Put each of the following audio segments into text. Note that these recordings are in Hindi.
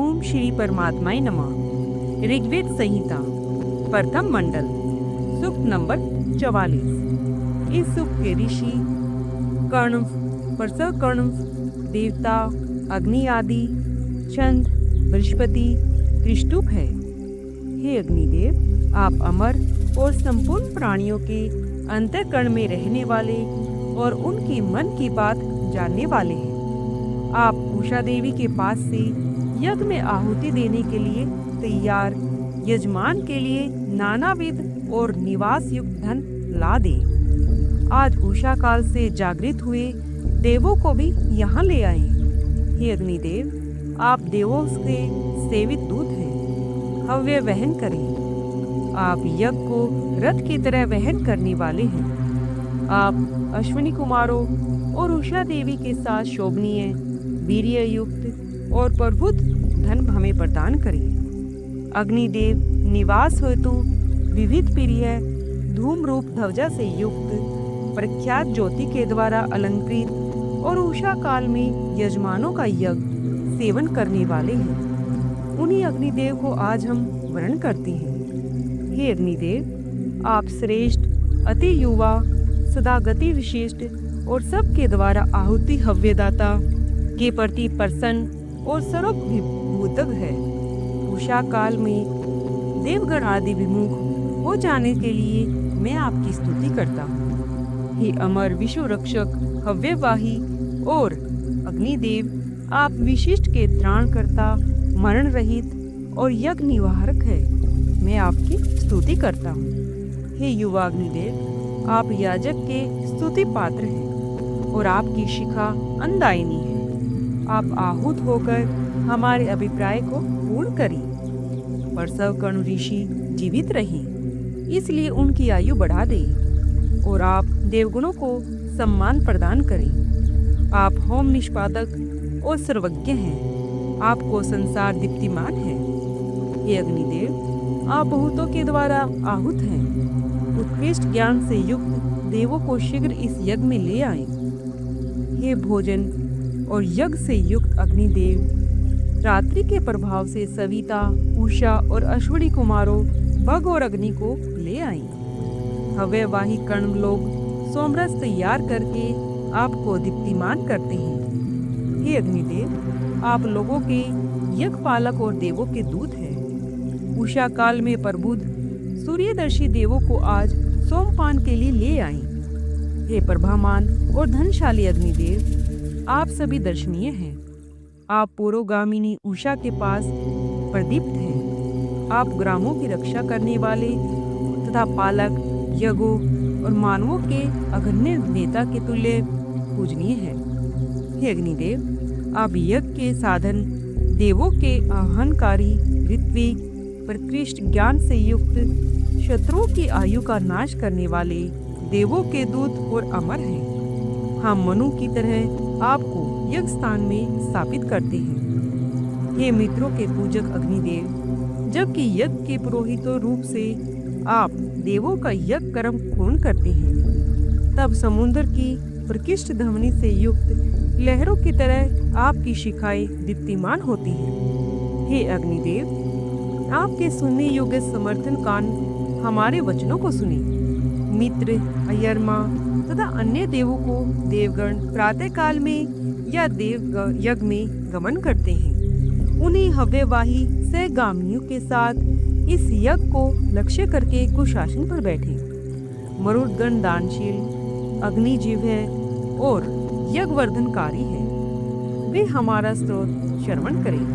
ओम श्री परमात्माय नमः। ऋग्वेद संहिता प्रथम मंडल सूक्त नंबर 44। इस सूक्त के ऋषि कर्ण, परसकर्ण, देवता, अग्नि आदि, छंद, बृहस्पति, त्रिष्टुप है। हे अग्निदेव, आप अमर और संपूर्ण प्राणियों के अंतःकरण में रहने वाले और उनके मन की बात जानने वाले हैं। आप उषा देवी के पास से यज्ञ में आहुति देने के लिए तैयार यजमान के लिए नानाविध और निवास युक्त धन ला दें। आज उषा काल से जागृत हुए देवों को भी यहाँ ले आए। हे अग्निदेव, आप देवों से सेवित दूत हैं, हव्य वहन करें। आप यज्ञ को रथ की तरह वहन करने वाले हैं। आप अश्विनी कुमारों और उषा देवी के साथ शोभनीय, वीर्य युक्त और प्रभुत धन हमें प्रदान करें। अग्निदेव निवास हेतु विविध प्रिय धूम रूप ध्वजा से युक्त प्रख्यात ज्योति के द्वारा अलंकृत और उषा काल में यजमानों का यज्ञ सेवन करने वाले हैं। उन्हीं अग्निदेव को आज हम वर्ण करते हैं। हे अग्निदेव, आप श्रेष्ठ, अति युवा, सदा गति विशिष्ट और सबके द्वारा आहुति हव्यदाता के प्रति प्रसन्न और सर्वभूतज्ञ है। उषा काल में देवगण आदि विमुख हो जाने के लिए मैं आपकी स्तुति करता हूँ। हे अमर विश्व रक्षक, हव्यवाही और अग्निदेव, आप विशिष्ट के त्राणकर्ता, मरण रहित और यज्ञ निवारक है। मैं आपकी स्तुति करता हूँ। हे युवा अग्निदेव, आप याजक के स्तुति पात्र हैं और आपकी शिखा अंदायिनी है। आप आहूत होकर हमारे अभिप्राय को पूर्ण करें। परसकर्ण ऋषि जीवित रहें, इसलिए उनकी आयु बढ़ा दें और आप देवगुणों को सम्मान प्रदान करें। आप होम निष्पादक और सर्वज्ञ हैं। आपको संसार दीप्तिमान है। हे अग्निदेव, आप बहुतों के द्वारा आहूत हैं। उत्कृष्ट ज्ञान से युक्त देवों को शीघ्र इस यज्ञ में ले आए। हे भोजन और यज्ञ से युक्त अग्निदेव, रात्रि के प्रभाव से सविता, उषा और अश्विनी कुमारों भग और अग्नि को ले आई। हव्यवाही कर्ण लोग सोमरस तैयार करके आपको दीप्तिमान करते हैं। हे अग्निदेव, आप लोगों के यज्ञ पालक और देवों के दूत हैं। उषा काल में प्रबुद्ध सूर्यदर्शी देवों को आज सोमपान के लिए ले आई। हे प्रभामान और धनशाली अग्निदेव, आप सभी दर्शनीय हैं। आप पुरोगामिनी उषा के पास प्रदीप्त हैं। आप ग्रामों की रक्षा करने वाले तथा पालक, यज्ञों और मानवों के अग्रण्य नेता के तुल्य पूजनीय हैं। हे अग्निदेव, आप यज्ञ के साधन, देवों के आह्वानकारी, ऋत्विक, प्रकृष्ट ज्ञान से युक्त, शत्रुओं की आयु का नाश करने वाले देवों के दूत और अमर हैं। हम मनु की तरह आपको यज्ञ स्थान में स्थापित करते हैं। हे मित्रों के पूजक अग्निदेव, जबकि यज्ञ के पुरोहितों रूप से आप देवों का यज्ञ कर्म पूर्ण करते हैं, तब समुद्र की प्रकृष्ट ध्वनि से युक्त लहरों की तरह आपकी शिखाएं दीप्तिमान होती हैं। हे अग्निदेव, आपके सुनने योग्य समर्थन कान हमारे वचनों को सुने। मित्र, अयरमा तथा अन्य देवों को देवगण प्रातःकाल में या देव यज्ञ में गमन करते हैं। उन्हीं हव्यवाही सहगामियों के साथ इस यज्ञ को लक्ष्य करके कुशासन पर बैठे। मरुदगण दानशील, अग्निजीव है और यज्ञवर्धनकारी है। वे हमारा स्त्रोत श्रवण करें।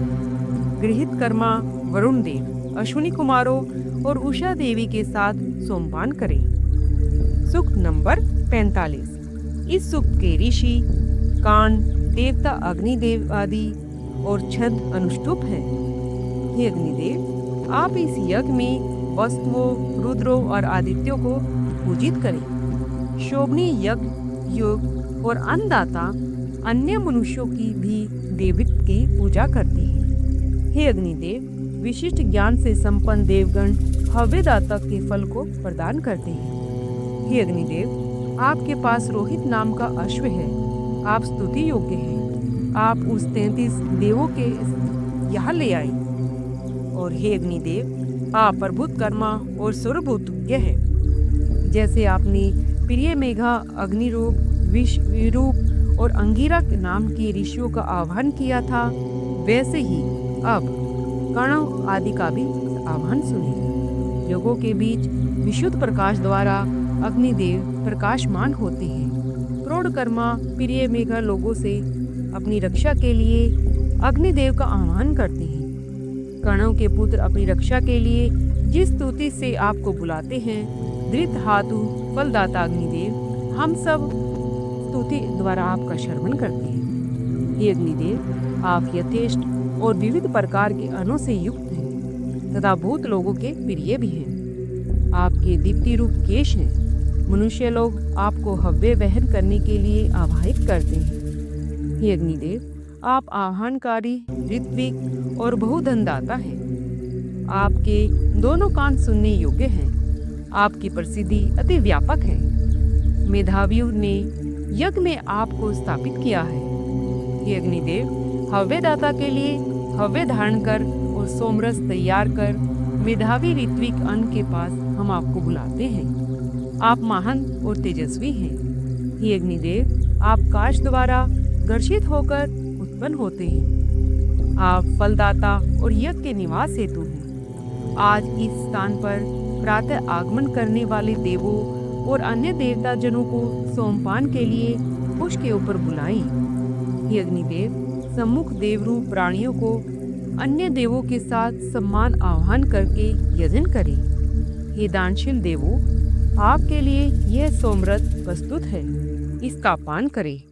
गृहित कर्मा वरुण देव, अश्विनी कुमारों और उषा देवी के साथ सोमपान करें। सूक्त नंबर 45। इस सूक्त के ऋषि कान, देवता अग्निदेव आदि और छंद अनुष्टुप है। हे अग्निदेव, आप इस यज्ञ में वस्तुओं, रुद्रों और आदित्यों को पूजित करें। शोभनीय यज्ञ योग और अन्नदाता अन्य मनुष्यों की भी देवित्व की पूजा करते हैं। हे अग्निदेव, विशिष्ट ज्ञान से संपन्न देवगण हव्यदाता के फल को प्रदान करते हैं। हे अग्निदेव, आपके पास रोहित नाम का अश्व है। आप स्तुति योग्य हैं। आप उस 33 देवों के यहाँ ले आई। और हे अग्निदेव, आप प्रभुत कर्मा और सर्वभूतज्ञ है। जैसे आपने प्रिय मेघा, अग्निरूप, विरूप और अंगिरा नाम के ऋषियों का आह्वान किया था, वैसे ही अब कणव आदि का भी आह्वान सुनिए। योगों के बीच विशुद्ध प्रकाश द्वारा अग्निदेव प्रकाशमान होते हैं। प्रोढ़कर्मा प्रिय मेघा लोगों से अपनी रक्षा के लिए अग्निदेव का आह्वान करते हैं। कणव के पुत्र अपनी रक्षा के लिए जिस स्तुति से आपको बुलाते हैं, धृत हातु फलदाता अग्निदेव, हम सब स्तुति द्वारा आपका श्रवण करते हैं। हे अग्निदेव, आप यथेष्ट और विविध प्रकार के अणु से युक्त हैं तथा भूत लोगों के प्रिय भी हैं। आपके दीप्ति रूप केश हैं। मनुष्य लोग आपको हव्य वहन करने के लिए आवाहित करते हैं। हे अग्निदेव, आप आह्वानकारी, ऋत्विक और बहुधनदाता हैं। आपके दोनों कान सुनने योग्य हैं। आपकी प्रसिद्धि अति व्यापक है। मेधावियों ने यज्ञ में आपको स्थापित किया है। हे अग्निदेव, हव्यदाता के लिए हव्य धारण कर और सोमरस तैयार कर मेधावी ऋत्विक अन्न के पास हम आपको बुलाते हैं। आप महान और तेजस्वी हैं। हे अग्निदेव, आप काश द्वारा घर्षित होकर उत्पन्न होते हैं। आप फलदाता और यज्ञ के निवास हेतु हैं। आज इस स्थान पर प्रातः आगमन करने वाले देवों और अन्य देवता जनों को सोमपान के लिए पुष्प के ऊपर बुलाएं। हे अग्निदेव, सम्मुख देवरूप प्राणियों को अन्य देवों के साथ सम्मान आह्वान करके यजन करें। हे दानशील देवों, आपके लिए यह सोमरस प्रस्तुत है, इसका पान करें।